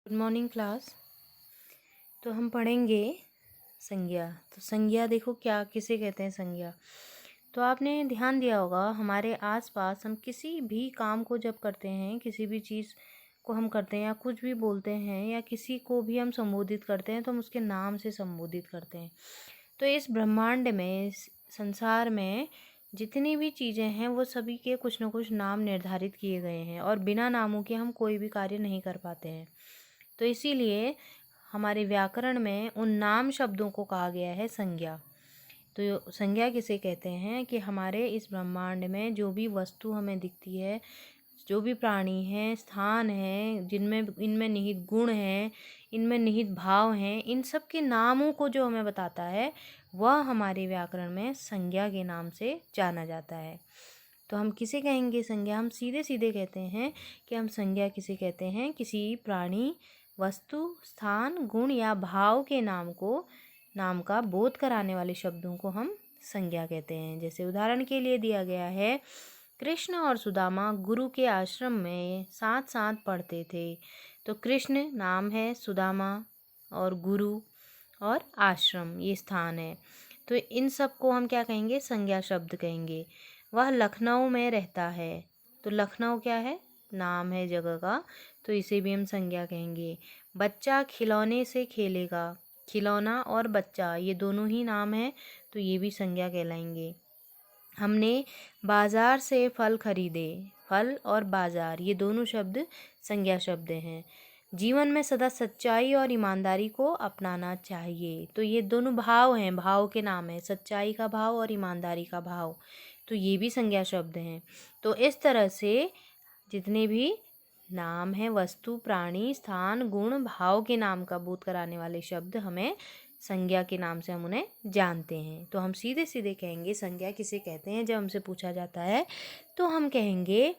Good morning class. तो हम पढ़ेंगे संज्ञा। तो संज्ञा देखो क्या किसे कहते हैं संज्ञा। तो आपने ध्यान दिया होगा हमारे आसपास हम किसी भी काम को जब करते हैं, किसी भी चीज़ को हम करते हैं या कुछ भी बोलते हैं या किसी को भी हम संबोधित करते हैं तो हम उसके नाम से संबोधित करते हैं। तो इस ब्रह्मांड में, इस संसार में जितनी भी चीज़ें हैं वो सभी के कुछ न कुछ नाम निर्धारित किए गए हैं और बिना नामों के हम कोई भी कार्य नहीं कर पाते हैं। तो इसीलिए हमारे व्याकरण में उन नाम शब्दों को कहा गया है संज्ञा। तो संज्ञा किसे कहते हैं कि हमारे इस ब्रह्मांड में जो भी वस्तु हमें दिखती है, जो भी प्राणी हैं, स्थान हैं, जिनमें इनमें निहित गुण हैं, इनमें निहित भाव हैं, इन सब के नामों को जो हमें बताता है वह हमारे व्याकरण में संज्ञा के नाम से जाना जाता है। तो हम किसे कहेंगे संज्ञा? हम सीधे सीधे कहते हैं कि हम संज्ञा किसे कहते हैं? किसी प्राणी, वस्तु, स्थान, गुण या भाव के नाम का बोध कराने वाले शब्दों को हम संज्ञा कहते हैं। जैसे उदाहरण के लिए दिया गया है, कृष्ण और सुदामा गुरु के आश्रम में साथ साथ पढ़ते थे। तो कृष्ण नाम है, सुदामा और गुरु और आश्रम ये स्थान है। तो इन सब को हम क्या कहेंगे? संज्ञा शब्द कहेंगे। वह लखनऊ में रहता है। तो लखनऊ क्या है? नाम है जगह का, तो इसे भी हम संज्ञा कहेंगे। बच्चा खिलौने से खेलेगा। खिलौना और बच्चा ये दोनों ही नाम है, तो ये भी संज्ञा कहलाएंगे। हमने बाजार से फल खरीदे। फल और बाजार ये दोनों शब्द संज्ञा शब्द हैं। जीवन में सदा सच्चाई और ईमानदारी को अपनाना चाहिए। तो ये दोनों भाव हैं, भाव के नाम है, सच्चाई का भाव और ईमानदारी का भाव। तो ये भी संज्ञा शब्द हैं। तो इस तरह से जितने भी नाम है, वस्तु, प्राणी, स्थान, गुण, भाव के नाम का बोध कराने वाले शब्द हमें संज्ञा के नाम से हम उन्हें जानते हैं। तो हम सीधे सीधे कहेंगे संज्ञा किसे कहते हैं। जब हमसे पूछा जाता है तो हम कहेंगे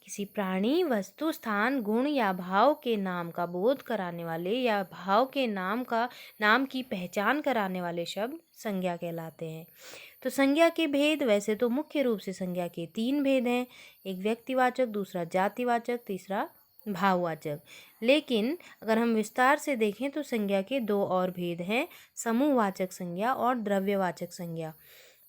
किसी प्राणी, वस्तु, स्थान, गुण या भाव के नाम का बोध कराने वाले या भाव के नाम की पहचान कराने वाले शब्द संज्ञा कहलाते हैं। तो संज्ञा के भेद, वैसे तो मुख्य रूप से संज्ञा के 3 भेद हैं, एक व्यक्तिवाचक, दूसरा जातिवाचक, तीसरा भाववाचक। लेकिन अगर हम विस्तार से देखें तो संज्ञा के 2 और भेद हैं, समूहवाचक संज्ञा और द्रव्यवाचक संज्ञा।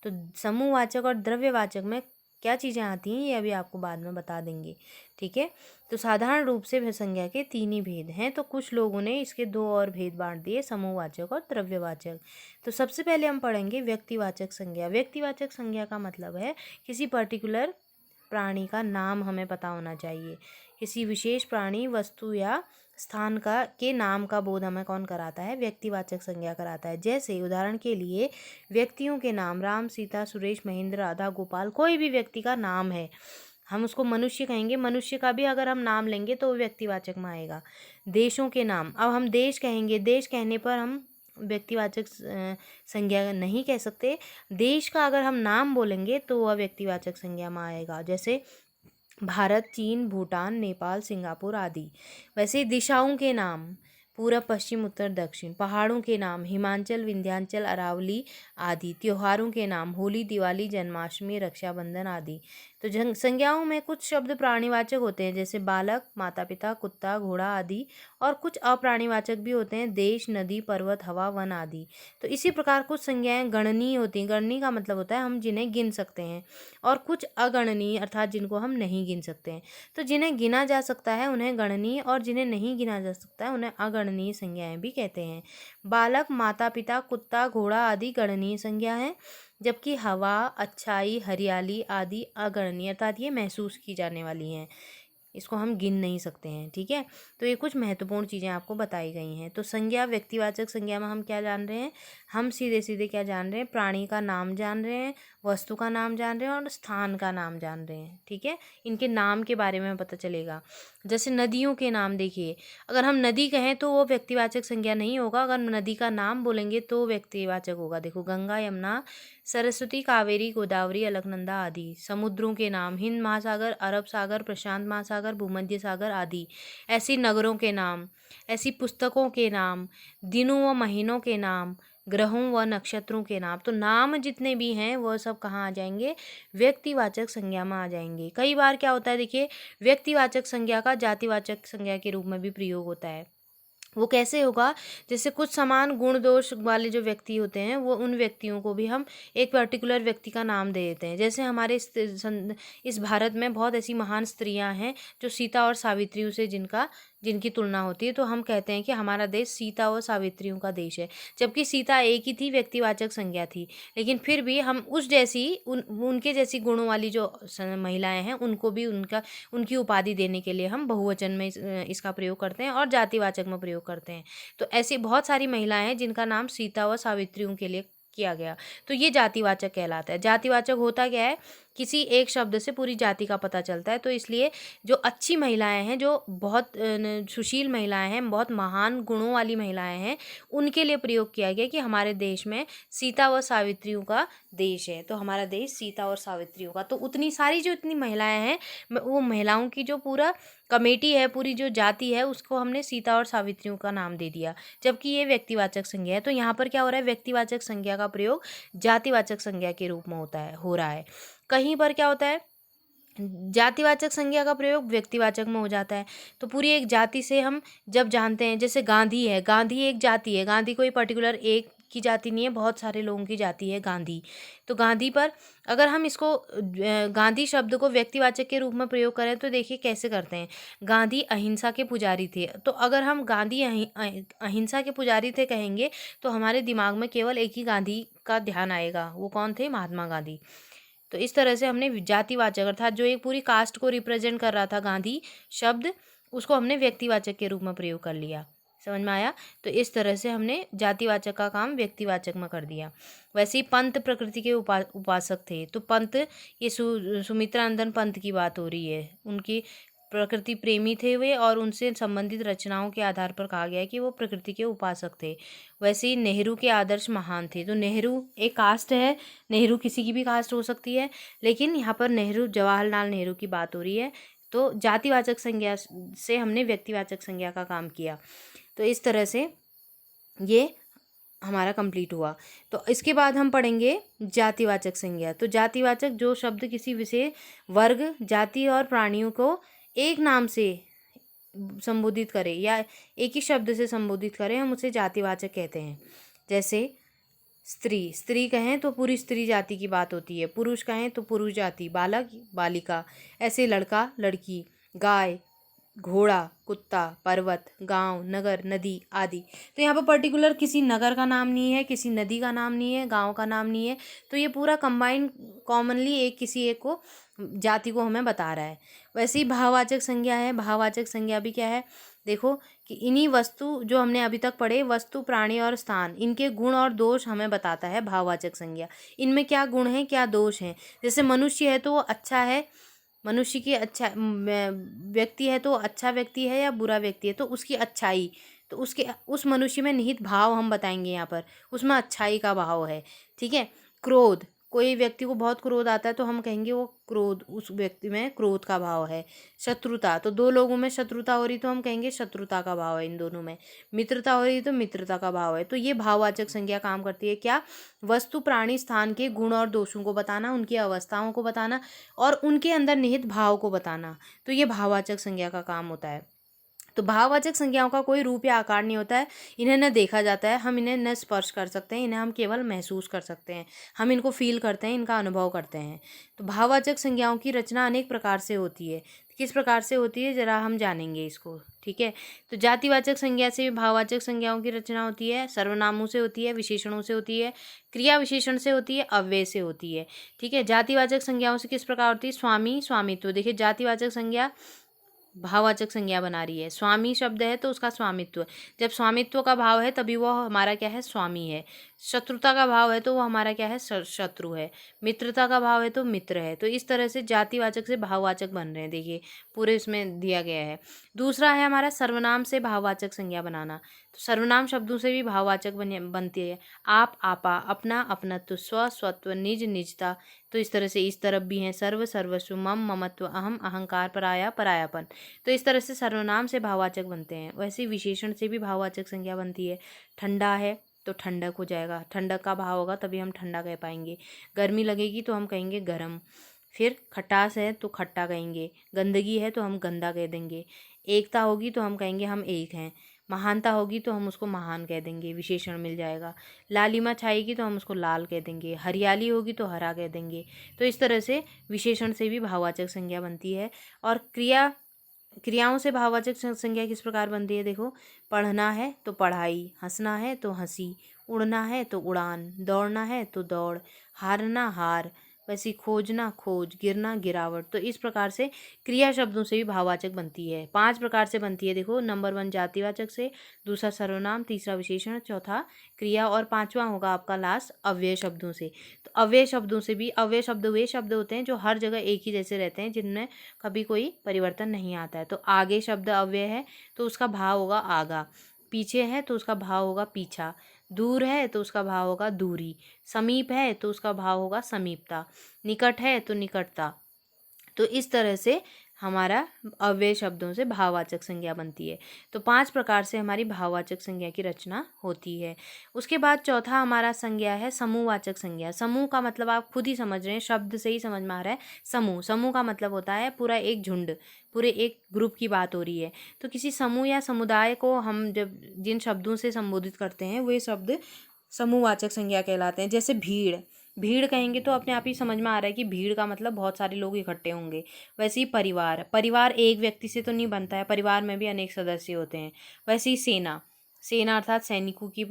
तो समूहवाचक और द्रव्यवाचक में क्या चीज़ें आती हैं ये अभी आपको बाद में बता देंगे, ठीक है। तो साधारण रूप से संज्ञा के 3 ही भेद हैं, तो कुछ लोगों ने इसके 2 और भेद बांट दिए, समूहवाचक और द्रव्यवाचक। तो सबसे पहले हम पढ़ेंगे व्यक्तिवाचक संज्ञा। व्यक्तिवाचक संज्ञा का मतलब है किसी पर्टिकुलर प्राणी का नाम हमें पता होना चाहिए। किसी विशेष प्राणी, वस्तु या स्थान के नाम का बोध हमें कौन कराता है? व्यक्तिवाचक संज्ञा कराता है। जैसे उदाहरण के लिए व्यक्तियों के नाम, राम, सीता, सुरेश, महेंद्र, राधा, गोपाल, कोई भी व्यक्ति का नाम है, हम उसको मनुष्य कहेंगे। मनुष्य का भी अगर हम नाम लेंगे तो वो व्यक्तिवाचक में आएगा। देशों के नाम, अब हम देश कहेंगे, देश कहने पर हम व्यक्तिवाचक संज्ञा नहीं कह सकते। देश का अगर हम नाम बोलेंगे तो वह व्यक्तिवाचक संज्ञा में आएगा। जैसे भारत, चीन, भूटान, नेपाल, सिंगापुर आदि। वैसे दिशाओं के नाम, पूरब, पश्चिम, उत्तर, दक्षिण। पहाड़ों के नाम, हिमाचल, विंध्याचल, अरावली आदि। त्योहारों के नाम, होली, दिवाली, जन्माष्टमी, रक्षाबंधन आदि। तो संज्ञाओं में कुछ शब्द प्राणीवाचक होते हैं, जैसे बालक, माता पिता, कुत्ता, घोड़ा आदि, और कुछ अप्राणीवाचक भी होते हैं, देश, नदी, पर्वत, हवा, वन आदि। तो इसी प्रकार कुछ संज्ञाएं गणनीय होती हैं। गणनीय का मतलब होता है हम जिन्हें गिन सकते हैं, और कुछ अगणनीय अर्थात जिनको हम नहीं गिन सकते हैं। तो जिन्हें गिना जा सकता है उन्हें गणनीय, और जिन्हें नहीं गिना जा सकता है उन्हें अगणनीय संज्ञाएं भी कहते हैं। बालक, माता पिता, कुत्ता, घोड़ा आदि गणनीय संज्ञा है, जबकि हवा, अच्छाई, हरियाली आदि अगणनीय अर्थात ये महसूस की जाने वाली हैं, इसको हम गिन नहीं सकते हैं, ठीक है। तो ये कुछ महत्वपूर्ण चीज़ें आपको बताई गई हैं। तो संज्ञा, व्यक्तिवाचक संज्ञा में हम क्या जान रहे हैं? हम सीधे सीधे क्या जान रहे हैं? प्राणी का नाम जान रहे हैं, वस्तु का नाम जान रहे हैं और स्थान का नाम जान रहे हैं, ठीक है। इनके नाम के बारे में पता चलेगा। जैसे नदियों के नाम देखिए, अगर हम नदी कहें तो वो व्यक्तिवाचक संज्ञा नहीं होगा, अगर नदी का नाम बोलेंगे तो व्यक्तिवाचक होगा। देखो गंगा, यमुना, सरस्वती, कावेरी, गोदावरी, अलकनंदा आदि। समुद्रों के नाम, हिंद महासागर, अरब सागर, प्रशांत महासागर, भूमध्य सागर आदि। ऐसी नगरों के नाम, ऐसी पुस्तकों के नाम, दिनों व महीनों के नाम, ग्रहों व नक्षत्रों के नाम। तो नाम जितने भी हैं वह सब कहाँ आ जाएंगे? व्यक्तिवाचक संज्ञा में आ जाएंगे। कई बार क्या होता है, देखिए व्यक्तिवाचक संज्ञा का जातिवाचक संज्ञा के रूप में भी प्रयोग होता है। वो कैसे होगा, जैसे कुछ समान गुण दोष वाले जो व्यक्ति होते हैं वो उन व्यक्तियों को भी हम एक पर्टिकुलर व्यक्ति का नाम दे देते हैं। जैसे हमारे इस भारत में बहुत ऐसी महान स्त्रियां हैं जो सीता और सावित्रियों से जिनकी तुलना होती है, तो हम कहते हैं कि हमारा देश सीता और सावित्रियों का देश है। जबकि सीता एक ही थी, व्यक्तिवाचक संज्ञा थी, लेकिन फिर भी हम उस जैसी उनके जैसी गुणों वाली जो महिलाएं हैं उनको भी उनकी उपाधि देने के लिए हम बहुवचन में इसका प्रयोग करते हैं और जातिवाचक में प्रयोग करते हैं। तो ऐसी बहुत सारी महिलाएं हैं जिनका नाम सीता व सावित्रियों के लिए किया गया, तो ये जातिवाचक कहलाता है। जातिवाचक होता क्या है, किसी एक शब्द से पूरी जाति का पता चलता है। तो इसलिए जो अच्छी महिलाएं हैं, जो बहुत सुशील महिलाएं हैं, बहुत महान गुणों वाली महिलाएं हैं, उनके लिए प्रयोग किया गया कि हमारे देश में सीता व सावित्रियों का देश है, तो हमारा देश सीता और सावित्रियों का। तो उतनी सारी जो इतनी महिलाएं हैं, वो महिलाओं की जो पूरा कमेटी है, पूरी जो जाति है, उसको हमने सीता और सावित्रियों का नाम दे दिया, जबकि ये व्यक्तिवाचक संज्ञा है। तो यहाँ पर क्या हो रहा है, व्यक्तिवाचक संज्ञा का प्रयोग जातिवाचक संज्ञा के रूप में हो रहा है। कहीं पर क्या होता है, जातिवाचक संज्ञा का प्रयोग व्यक्तिवाचक में हो जाता है। तो पूरी एक जाति से हम जब जानते हैं, जैसे गांधी है, गांधी एक जाति है, गांधी कोई पर्टिकुलर एक की जाति नहीं है, बहुत सारे लोगों की जाति है गांधी। तो गांधी पर अगर हम इसको गांधी शब्द को व्यक्तिवाचक के रूप में प्रयोग करें तो देखिए कैसे करते हैं। गांधी अहिंसा के पुजारी थे, तो अगर हम गांधी अहिंसा के पुजारी थे कहेंगे तो हमारे दिमाग में केवल एक ही गांधी का ध्यान आएगा, वो कौन थे, महात्मा गांधी। तो इस तरह से हमने जातिवाचक अर्थात जो एक पूरी कास्ट को रिप्रेजेंट कर रहा था गांधी शब्द, उसको हमने व्यक्तिवाचक के रूप में प्रयोग कर लिया। समझ में आया। तो इस तरह से हमने जातिवाचक का काम व्यक्तिवाचक में कर दिया। वैसे ही पंत प्रकृति के उपासक थे, तो पंत ये सुमित्रानंदन पंत की बात हो रही है। उनकी प्रकृति प्रेमी थे वे, और उनसे संबंधित रचनाओं के आधार पर कहा गया है कि वो प्रकृति के उपासक थे। वैसे ही नेहरू के आदर्श महान थे। तो नेहरू एक कास्ट है, नेहरू किसी की भी कास्ट हो सकती है, लेकिन यहाँ पर नेहरू, जवाहरलाल नेहरू की बात हो रही है। तो जातिवाचक संज्ञा से हमने व्यक्तिवाचक संज्ञा का काम किया। तो इस तरह से ये हमारा कंप्लीट हुआ। तो इसके बाद हम पढ़ेंगे जातिवाचक संज्ञा। तो जातिवाचक जो शब्द किसी विशेष वर्ग, जाति और प्राणियों को एक नाम से संबोधित करे या एक ही शब्द से संबोधित करें, हम उसे जातिवाचक कहते हैं। जैसे स्त्री, स्त्री कहें तो पूरी स्त्री जाति की बात होती है। पुरुष कहें तो पुरुष जाति, बालक बालिका, ऐसे लड़का लड़की, गाय घोड़ा, कुत्ता, पर्वत, गांव, नगर, नदी आदि। तो यहाँ पर पर्टिकुलर किसी नगर का नाम नहीं है, किसी नदी का नाम नहीं है, गांव का नाम नहीं है। तो ये पूरा कंबाइंड कॉमनली एक किसी एक को जाति को हमें बता रहा है। वैसे ही भाववाचक संज्ञा है। भाववाचक संज्ञा भी क्या है, देखो कि इन्हीं वस्तु जो हमने अभी तक पढ़े, वस्तु, प्राणी और स्थान, इनके गुण और दोष हमें बताता है भाववाचक संज्ञा। इनमें क्या गुण हैं, क्या दोष हैं। जैसे मनुष्य है तो वो अच्छा है, मनुष्य की अच्छा व्यक्ति है तो अच्छा व्यक्ति है या बुरा व्यक्ति है, तो उसकी अच्छाई, तो उस मनुष्य में निहित भाव हम बताएंगे यहाँ पर, उसमें अच्छाई का भाव है। ठीक है। क्रोध, कोई व्यक्ति को बहुत क्रोध आता है तो हम कहेंगे वो क्रोध, उस व्यक्ति में क्रोध का भाव है। शत्रुता, तो दो लोगों में शत्रुता हो रही तो हम कहेंगे शत्रुता का भाव है इन दोनों में। मित्रता हो रही तो मित्रता का भाव है। तो ये भाववाचक संज्ञा काम करती है क्या, वस्तु, प्राणी, स्थान के गुण और दोषों को बताना, उनकी अवस्थाओं को बताना और उनके अंदर निहित भाव को बताना। तो ये भाववाचक संज्ञा का काम होता है। तो भाववाचक संज्ञाओं का कोई रूप या आकार नहीं होता है, इन्हें न देखा जाता है, हम इन्हें न स्पर्श कर सकते हैं, इन्हें हम केवल महसूस कर सकते हैं, हम इनको फील करते हैं, इनका अनुभव करते हैं। तो भाववाचक संज्ञाओं की रचना अनेक प्रकार से होती है। किस प्रकार से होती है जरा हम जानेंगे इसको। ठीक है। तो जातिवाचक संज्ञा से भाववाचक संज्ञाओं की रचना होती है, सर्वनामों से होती है, विशेषणों से होती है, क्रिया विशेषण से होती है, अव्यय से होती है। ठीक है। जातिवाचक संज्ञाओं से किस प्रकार होती है, स्वामी, स्वामित्व। देखिए जातिवाचक संज्ञा भाववाचक संज्ञा बना रही है। स्वामी शब्द है तो उसका स्वामित्व, जब स्वामित्व का भाव है तभी वो हमारा क्या है, स्वामी है। शत्रुता का भाव है तो वो हमारा क्या है, शत्रु है। मित्रता का भाव है तो मित्र है। तो इस तरह से जातिवाचक से भाववाचक बन रहे हैं, देखिए पूरे इसमें दिया गया है। दूसरा है हमारा सर्वनाम से भाववाचक संज्ञा बनाना। तो सर्वनाम शब्दों से भी भाववाचक बनती है। आप, आपा, अपना, अपनत्व, स्व, स्वत्व, निज, निजता। तो इस तरह से इस तरफ भी हैं सर्व, सर्वस्व, मम, ममत्व, अहम, अहंकार, पराया, परायापन। तो इस तरह से सर्वनाम से भाववाचक बनते हैं। वैसे विशेषण से भी भाववाचक संज्ञा बनती है। ठंडा है तो ठंडक हो जाएगा, ठंडक का भाव होगा तभी हम ठंडा कह पाएंगे। गर्मी लगेगी तो हम कहेंगे गर्म। फिर खटास है तो खट्टा कहेंगे, गंदगी है तो हम गंदा कह देंगे, एकता होगी तो हम कहेंगे हम एक हैं, महानता होगी तो हम उसको महान कह देंगे, विशेषण मिल जाएगा। लालिमा छाएगी तो हम उसको लाल कह देंगे। हरियाली होगी तो हरा कह देंगे। तो इस तरह से विशेषण से भी भाववाचक संज्ञा बनती है। और क्रियाओं से भाववाचक संज्ञा किस प्रकार बनती है, देखो। पढ़ना है तो पढ़ाई, हंसना है तो हंसी, उड़ना है तो उड़ान, दौड़ना है तो दौड़, हारना हार, वैसी खोजना खोज, गिरना गिरावट। तो इस प्रकार से क्रिया शब्दों से भी भाववाचक बनती है। 5 प्रकार से बनती है, देखो। नंबर 1 जातिवाचक से, दूसरा सर्वनाम, तीसरा विशेषण, चौथा क्रिया और पांचवा होगा आपका लास्ट अव्यय शब्दों से। तो अव्यय शब्दों से भी, अव्यय शब्द वे शब्द होते हैं जो हर जगह एक ही जैसे रहते हैं, जिनमें कभी कोई परिवर्तन नहीं आता है। तो आगे शब्द अव्यय है तो उसका भाव होगा आगा, पीछे है तो उसका भाव होगा पीछा, दूर है तो उसका भाव होगा दूरी, समीप है तो उसका भाव होगा समीपता, निकट है तो निकटता। तो इस तरह से हमारा अव्यय शब्दों से भाववाचक संज्ञा बनती है। तो 5 प्रकार से हमारी भाववाचक संज्ञा की रचना होती है। उसके बाद चौथा हमारा संज्ञा है समूहवाचक संज्ञा। समूह का मतलब आप खुद ही समझ रहे हैं, शब्द से ही समझ में आ रहा है। समूह, समूह का मतलब होता है पूरा एक झुंड, पूरे एक ग्रुप की बात हो रही है। तो किसी समूह या समुदाय को हम जब जिन शब्दों से संबोधित करते हैं वे शब्द समूहवाचक संज्ञा कहलाते हैं। जैसे भीड़, भीड़ कहेंगे तो अपने आप ही समझ में आ रहा है कि भीड़ का मतलब बहुत सारे लोग इकट्ठे होंगे। वैसे ही परिवार, परिवार एक व्यक्ति से तो नहीं बनता है, परिवार में भी अनेक सदस्य होते हैं। वैसे ही सेना, सेना अर्थात सैनिकों की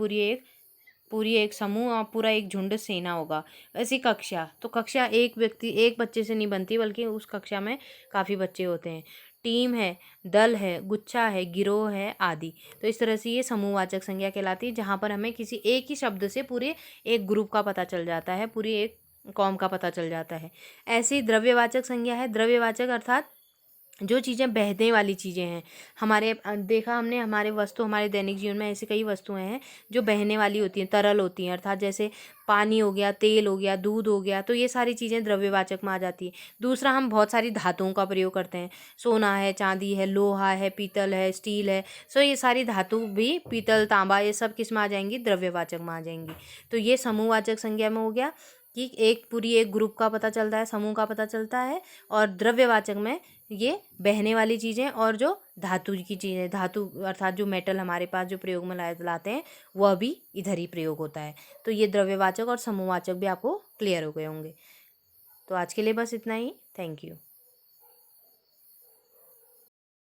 पूरी एक समूह और पूरा एक झुंड सेना होगा। वैसे ही कक्षा, तो कक्षा एक व्यक्ति एक बच्चे से नहीं बनती, बल्कि उस कक्षा में काफ़ी बच्चे होते हैं। टीम है, दल है, गुच्छा है, गिरोह है आदि। तो इस तरह से ये समूहवाचक संज्ञा कहलाती है, जहाँ पर हमें किसी एक ही शब्द से पूरे एक ग्रुप का पता चल जाता है, पूरी एक कौम का पता चल जाता है। ऐसे ही द्रव्यवाचक संज्ञा है। द्रव्यवाचक अर्थात जो चीज़ें बहने वाली चीज़ें हैं, हमारे देखा हमने हमारे वस्तु, हमारे दैनिक जीवन में ऐसी कई वस्तुएं हैं जो बहने वाली होती हैं, तरल होती हैं, अर्थात जैसे पानी हो गया, तेल हो गया, दूध हो गया। तो ये सारी चीज़ें द्रव्यवाचक में आ जाती है। दूसरा, हम बहुत सारी धातुओं का प्रयोग करते हैं, सोना है, चांदी है, लोहा है, पीतल है, स्टील है। सो ये सारी धातु भी, पीतल, तांबा, ये सब किस में आ जाएंगी, द्रव्यवाचक में आ जाएंगी। तो ये समूहवाचक संज्ञा में हो गया कि एक पूरी एक ग्रुप का पता चलता है, समूह का पता चलता है। और द्रव्यवाचक में ये बहने वाली चीज़ें और जो धातु की चीज़ें, धातु अर्थात जो मेटल हमारे पास जो प्रयोग में लाते हैं वह भी इधर ही प्रयोग होता है। तो ये द्रव्यवाचक और समूहवाचक भी आपको क्लियर हो गए होंगे। तो आज के लिए बस इतना ही। Thank you.